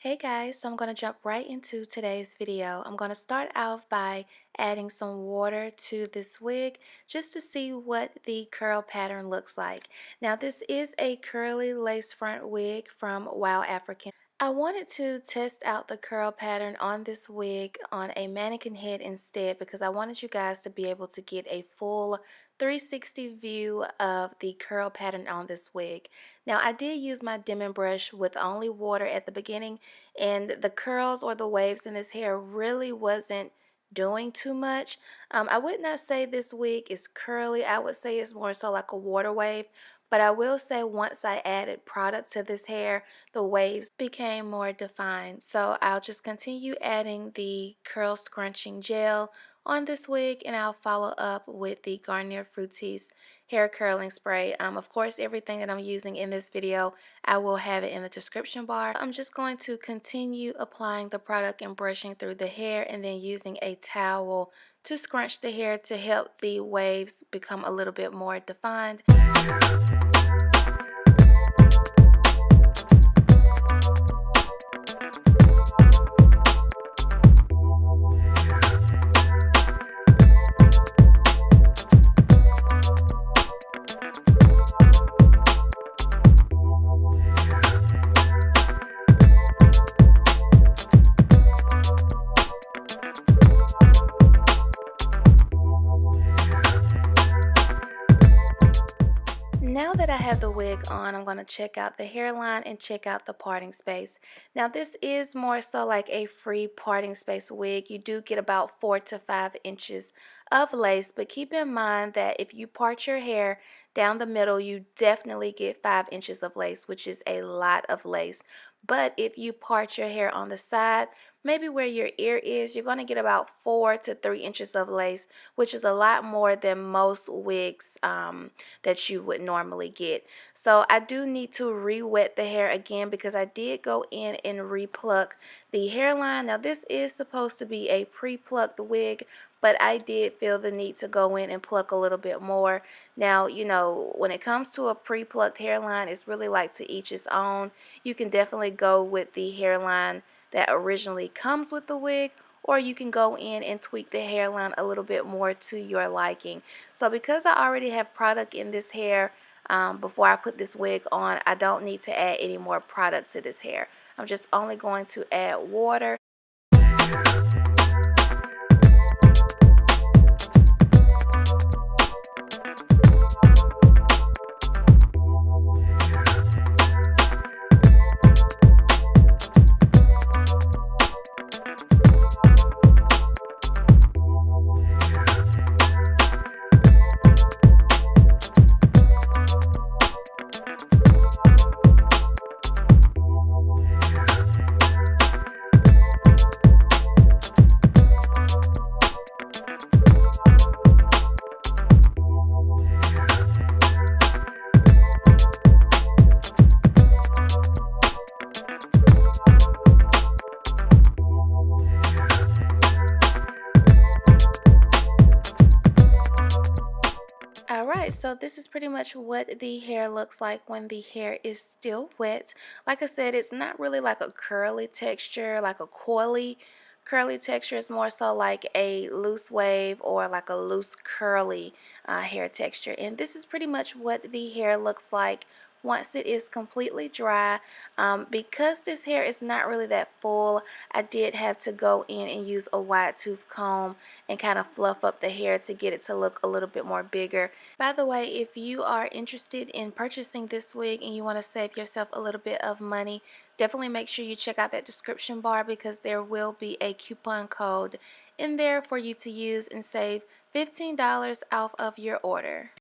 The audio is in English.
Hey guys, so I'm going to jump right into today's video. I'm going to start out by adding some water to this wig just to see what the curl pattern looks like. Now this is a curly lace front wig from WowAfrican. I wanted to test out the curl pattern on this wig on a mannequin head instead because I wanted you guys to be able to get a full 360 view of the curl pattern on this wig. Now I did use my dimming brush with only water at the beginning, and the curls or the waves in this hair really wasn't doing too much. I would not say this wig is curly. I would say it's more so like a water wave. But I will say once I added product to this hair, the waves became more defined. So I'll just continue adding the curl scrunching gel on this wig, and I'll follow up with the Garnier Fructis hair curling spray. Of course, everything that I'm using in this video, I will have it in the description bar. I'm just going to continue applying the product and brushing through the hair, and then using a towel to scrunch the hair to help the waves become a little bit more defined. Now that I have the wig on, I'm going to check out the hairline and check out the parting space. Now this is more so like a free parting space wig. You do get about 4 to 5 inches of lace, but keep in mind that if you part your hair down the middle, you definitely get 5 inches of lace, which is a lot of lace. But if you part your hair on the side, maybe where your ear is, you're going to get about 4 to 3 inches of lace, which is a lot more than most wigs that you would normally get. So I do need to re-wet the hair again because I did go in and re-pluck the hairline. Now this is supposed to be a pre-plucked wig, but I did feel the need to go in and pluck a little bit more. Now, you know, when it comes to a pre-plucked hairline, it's really like to each his own. You can definitely go with the hairline that originally comes with the wig, or you can go in and tweak the hairline a little bit more to your liking. So because I already have product in this hair, before I put this wig on, I don't need to add any more product to this hair. I'm just only going to add water. Alright, so this is pretty much what the hair looks like when the hair is still wet. Like I said, it's not really like a curly texture, like a coily curly texture. It's more so like a loose wave or like a loose curly hair texture. And this is pretty much what the hair looks like once it is completely dry. Because this hair is not really that full, I did have to go in and use a wide tooth comb and kind of fluff up the hair to get it to look a little bit more bigger. By the way, if you are interested in purchasing this wig and you want to save yourself a little bit of money, definitely make sure you check out that description bar because there will be a coupon code in there for you to use and save $15 off of your order.